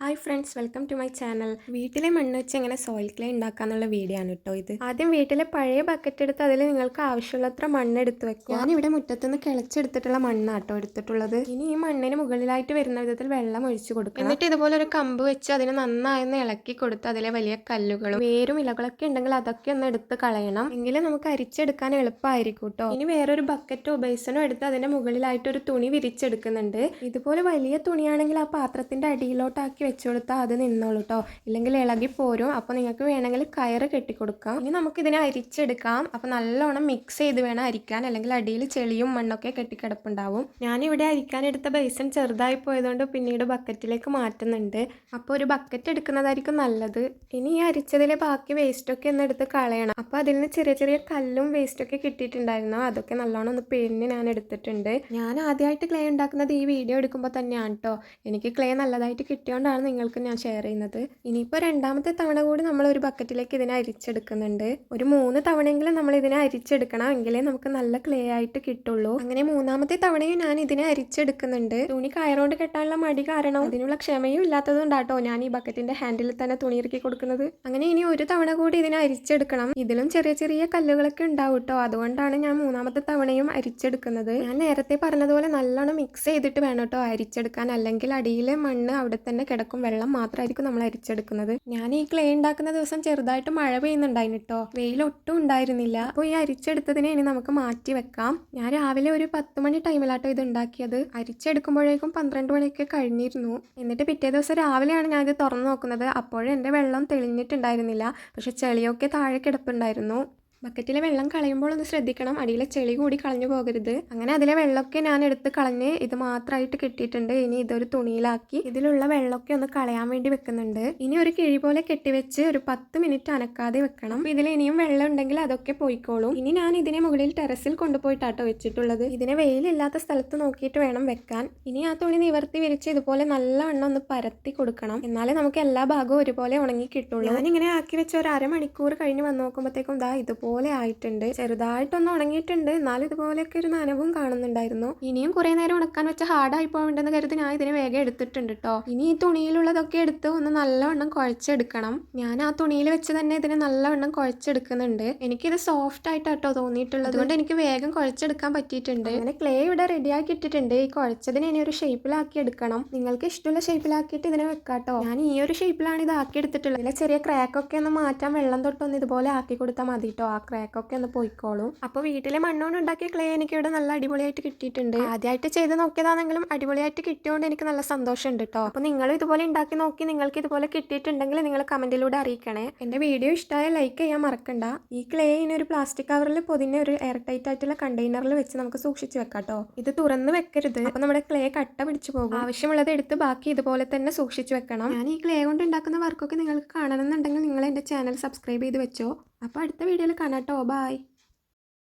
Hi friends, welcome to my channel. വീട്ടിലെ മണ്ണ് വെച്ച് എങ്ങനെ സോയിൽ ക്ലേ ഉണ്ടാക്കാന്നുള്ള വീഡിയോ ആണ് കേട്ടോ ഇത്. ആദ്യം വീട്ടിലെ പഴയ ബക്കറ്റ് എടുത്ത് അതിൽ നിങ്ങൾക്ക് ആവശ്യമുള്ളത്ര മണ്ണ് എടുത്ത് വെക്കുക. ഞാനിവിടെ മുറ്റത്തുനിന്ന് കിളച്ചെടുത്തിട്ടുള്ള മണ്ണാട്ടോ എടുത്തിട്ടുള്ളത്. ഇനി ഈ മണ്ണിന് മുകളിലായിട്ട് വരുന്ന വിധത്തിൽ വെള്ളം ഒഴിച്ചു കൊടുക്കണം. എന്നിട്ട് ഇതുപോലെ ഒരു കമ്പ് വെച്ച് അതിന് നന്നായി ഇളക്കി കൊടുത്ത് അതിലെ വലിയ കല്ലുകളും വേരും ഇലകളൊക്കെ ഉണ്ടെങ്കിൽ അതൊക്കെ ഒന്ന് എടുത്ത് കളയണം. എങ്കിലും നമുക്ക് അരിച്ചെടുക്കാൻ എളുപ്പമായിരിക്കും കേട്ടോ. ഇനി വേറൊരു ബക്കറ്റോ ബേസനോ എടുത്ത് അതിന്റെ മുകളിലായിട്ട് ഒരു തുണി വിരിച്ചെടുക്കുന്നുണ്ട്. ഇതുപോലെ വലിയ തുണിയാണെങ്കിൽ ആ പാത്രത്തിന്റെ അടിയിലോട്ടാക്കി വെച്ചു കൊടുത്താൽ അത് നിന്നോളൂ കേട്ടോ, ഇല്ലെങ്കിൽ ഇളകി പോരും. അപ്പോൾ നിങ്ങൾക്ക് വേണമെങ്കിൽ കയറ് കെട്ടിക്കൊടുക്കാം. ഇനി നമുക്കിതിനെ അരിച്ചെടുക്കാം. അപ്പോൾ നല്ലോണം മിക്സ് ചെയ്ത് വേണം അരിക്കാൻ, അല്ലെങ്കിൽ അടിയിൽ ചെളിയും മണ്ണൊക്കെ കെട്ടിക്കിടപ്പുണ്ടാവും. ഞാനിവിടെ അരിക്കാനെടുത്ത ബേസൻ ചെറുതായി പോയതുകൊണ്ട് പിന്നീട് ബക്കറ്റിലേക്ക് മാറ്റുന്നുണ്ട്. അപ്പോൾ ഒരു ബക്കറ്റ് എടുക്കുന്നതായിരിക്കും നല്ലത്. ഇനി ഈ അരിച്ചതിലെ ബാക്കി വേസ്റ്റൊക്കെ ഒന്ന് എടുത്ത് കളയണം. അപ്പോൾ അതിൽ നിന്ന് ചെറിയ ചെറിയ കല്ലും വേസ്റ്റൊക്കെ കിട്ടിയിട്ടുണ്ടായിരുന്നു. അതൊക്കെ നല്ലോണം ഒന്ന് പിഴിഞ്ഞ് ഞാൻ എടുത്തിട്ടുണ്ട്. ഞാൻ ആദ്യമായിട്ട് ക്ലേ ഉണ്ടാക്കുന്നത് ഈ വീഡിയോ എടുക്കുമ്പോൾ തന്നെയാണ് കേട്ടോ. എനിക്ക് ക്ലേ നല്ലതായിട്ട് കിട്ടിയോണ്ടാണ് നിങ്ങൾക്ക് ഞാൻ ഷെയർ ചെയ്യുന്നത്. ഇനിയിപ്പോൾ രണ്ടാമത്തെ തവണ കൂടി നമ്മൾ ഒരു ബക്കറ്റിലേക്ക് ഇതിനെ അരിച്ചെടുക്കുന്നുണ്ട്. ഒരു 3 തവണയെങ്കിലും നമ്മൾ ഇതിനെ അരിച്ചെടുക്കണം, എങ്കിലേ നമുക്ക് നല്ല ക്ലേ ആയിട്ട് കിട്ടുള്ളൂ. അങ്ങനെ മൂന്നാമത്തെ തവണയും ഞാൻ ഇതിനെ അരിച്ചെടുക്കുന്നുണ്ട്. തുണി കയറുകൊണ്ട് കെട്ടാനുള്ള മടി കാരണം അതിനുള്ള ക്ഷമയും ഇല്ലാത്തതുകൊണ്ടാട്ടോ ഞാൻ ഈ ബക്കറ്റിന്റെ ഹാൻഡിൽ തന്നെ തുണി ഇറക്കി കൊടുക്കുന്നത്. അങ്ങനെ ഇനി ഒരു തവണ കൂടി ഇതിനെ അരിച്ചെടുക്കണം. ഇതിലും ചെറിയ ചെറിയ കല്ലുകളൊക്കെ ഉണ്ടാവും കേട്ടോ. അതുകൊണ്ടാണ് ഞാൻ മൂന്നാമത്തെ തവണയും അരിച്ചെടുക്കുന്നത്. ഞാൻ നേരത്തെ പറഞ്ഞതുപോലെ നല്ലോണം മിക്സ് ചെയ്തിട്ട് വേണം കേട്ടോ അരിച്ചെടുക്കാൻ, അല്ലെങ്കിൽ അടിയിലെ മണ്ണ് അവിടെ തന്നെ കിടക്കും. വെള്ളം മാത്രമായിരിക്കും നമ്മൾ അരിച്ചെടുക്കുന്നത്. ഞാൻ ഈ ക്ലേ ഉണ്ടാക്കുന്ന ദിവസം ചെറുതായിട്ട് മഴ പെയ്യുന്നുണ്ടായിരുന്നു കേട്ടോ. വെയിലൊട്ടും ഉണ്ടായിരുന്നില്ല. അപ്പോൾ ഈ അരിച്ചെടുത്തതിനെ ഇനി നമുക്ക് മാറ്റി വെക്കാം. ഞാൻ രാവിലെ ഒരു 10 മണി ടൈമിലാട്ടോ ഇത് ഉണ്ടാക്കിയത്. അരിച്ചെടുക്കുമ്പോഴേക്കും 12 മണിയൊക്കെ കഴിഞ്ഞിരുന്നു. എന്നിട്ട് പിറ്റേ ദിവസം രാവിലെയാണ് ഞാൻ ഇത് തുറന്നു നോക്കുന്നത്. അപ്പോഴും എൻ്റെ വെള്ളം തെളിഞ്ഞിട്ടുണ്ടായിരുന്നില്ല, പക്ഷെ ചെളിയൊക്കെ താഴെ കിടപ്പുണ്ടായിരുന്നു. ബക്കറ്റിലെ വെള്ളം കളയുമ്പോൾ ഒന്ന് ശ്രദ്ധിക്കണം, അടിയിലെ ചെളി കൂടി കളഞ്ഞു പോകരുത്. അങ്ങനെ അതിലെ വെള്ളമൊക്കെ ഞാൻ എടുത്ത് കളഞ്ഞ് ഇത് മാത്രമായിട്ട് കിട്ടിയിട്ടുണ്ട്. ഇനി ഇതൊരു തുണിയിലാക്കി ഇതിലുള്ള വെള്ളമൊക്കെ ഒന്ന് കളയാൻ വേണ്ടി വെക്കുന്നുണ്ട്. ഇനി ഒരു കിഴി പോലെ കെട്ടിവെച്ച് ഒരു 10 മിനിറ്റ് അനക്കാതെ വെക്കണം. ഇതിൽ ഇനിയും വെള്ളം ഉണ്ടെങ്കിൽ അതൊക്കെ പോയിക്കോളും. ഇനി ഞാൻ ഇതിനെ മുകളിൽ ടെറസിൽ കൊണ്ടുപോയിട്ടാട്ടോ വെച്ചിട്ടുള്ളത്. ഇതിനെ വെയിലില്ലാത്ത സ്ഥലത്ത് നോക്കിയിട്ട് വേണം വെക്കാൻ. ഇനി ആ തുണി നിവർത്തി വിരിച്ച് ഇതുപോലെ നല്ലവണ്ണം ഒന്ന് പരത്തി കൊടുക്കണം, എന്നാലേ നമുക്ക് എല്ലാ ഭാഗവും ഒരുപോലെ ഉണങ്ങി കിട്ടുള്ളൂ. ഞാനിങ്ങനെ ആക്കി വെച്ച് ഒരു അരമണിക്കൂർ കഴിഞ്ഞ് വന്ന് നോക്കുമ്പോഴത്തേക്കും ഇതുപോലെ ആയിട്ടുണ്ട്. ചെറുതായിട്ടൊന്ന് ഉണങ്ങിയിട്ടുണ്ട്, എന്നാലും ഇതുപോലെയൊക്കെ ഒരു നനവും കാണുന്നുണ്ടായിരുന്നു. ഇനിയും കുറെ നേരം ഉണക്കാൻ വെച്ച ഹാർഡായി പോകണ്ടെന്ന് കരുതി ഞാൻ ഇതിനെ വേഗം എടുത്തിട്ടുണ്ട് കേട്ടോ. ഇനി ഈ തുണിയിലുള്ളതൊക്കെ എടുത്ത് ഒന്ന് നല്ലവണ്ണം കുഴച്ചെടുക്കണം. ഞാൻ ആ തുണിയിൽ വെച്ച് തന്നെ ഇതിനെ നല്ലവണ്ണം കുഴച്ചെടുക്കുന്നുണ്ട്. എനിക്കിത് സോഫ്റ്റ് ആയിട്ടാട്ടോ തോന്നിയിട്ടുള്ളത്, അതുകൊണ്ട് എനിക്ക് വേഗം കുഴച്ചെടുക്കാൻ പറ്റിയിട്ടുണ്ട്. അങ്ങനെ ക്ലേ ഇവിടെ റെഡിയാക്കി ഇട്ടിട്ടുണ്ട്. ഈ കുഴച്ചതിനെ ഇനി ഒരു ഷേപ്പിലാക്കി എടുക്കണം. നിങ്ങൾക്ക് ഇഷ്ടമുള്ള ഷേപ്പിലാക്കിയിട്ട് ഇതിനെ വെക്കാട്ടോ. ഞാൻ ഈ ഒരു ഷേപ്പിലാണ് ഇത് ആക്കി എടുത്തിട്ടുള്ളത്. ഇതിലെ ചെറിയ ക്രാക്കൊക്കെ ഒന്ന് മാറ്റാൻ വെള്ളം തൊട്ടൊന്ന് ഇതുപോലെ ആക്കി കൊടുത്താൽ മതി കേട്ടോ. ആ ക്രാക്കൊക്കെ ഒന്ന് പോയിക്കോളും. അപ്പോൾ വീട്ടിലെ മണ്ണോണ്ട് ഉണ്ടാക്കിയ ക്ലേ എനിക്ക് ഇവിടെ നല്ല അടിപൊളിയായിട്ട് കിട്ടിയിട്ടുണ്ട്. ആദ്യമായിട്ട് ചെയ്ത് നോക്കിയതാണെങ്കിലും അടിപൊളിയായിട്ട് കിട്ടിയോണ്ട് എനിക്ക് നല്ല സന്തോഷമുണ്ട് കേട്ടോ. അപ്പോൾ നിങ്ങൾ ഇതുപോലെ ഉണ്ടാക്കി നോക്കി നിങ്ങൾക്ക് ഇതുപോലെ കിട്ടിയിട്ടുണ്ടെങ്കിൽ നിങ്ങൾ കമന്റിലൂടെ അറിയിക്കണേ. എൻ്റെ വീഡിയോ ഇഷ്ടമായ ലൈക്ക് ചെയ്യാൻ മറക്കണ്ട. ഈ ക്ലേ ഇനി ഒരു പ്ലാസ്റ്റിക് കവറിൽ പൊതിഞ്ഞ ഒരു എയർ ടൈറ്റ് ആയിട്ടുള്ള കണ്ടെയ്നറിൽ വെച്ച് നമുക്ക് സൂക്ഷിച്ച് വെക്കാം കേട്ടോ. ഇത് തുറന്ന് വെക്കരുത്, അപ്പോൾ നമ്മുടെ ക്ലേ കട്ട പിടിച്ചു പോകും. ആവശ്യമുള്ളത് എടുത്ത് ബാക്കി ഇതുപോലെ തന്നെ സൂക്ഷിച്ച് വെക്കണം. ഞാൻ ഈ ക്ലേ കൊണ്ട് ഉണ്ടാക്കുന്ന വർക്കൊക്കെ നിങ്ങൾക്ക് കാണണമെന്നുണ്ടെങ്കിൽ നിങ്ങൾ എൻ്റെ ചാനൽ സബ്സ്ക്രൈബ് ചെയ്ത് വെച്ചോ. അപ്പോൾ അടുത്ത വീഡിയോയിൽ കാണാം കേട്ടോ. ബൈ.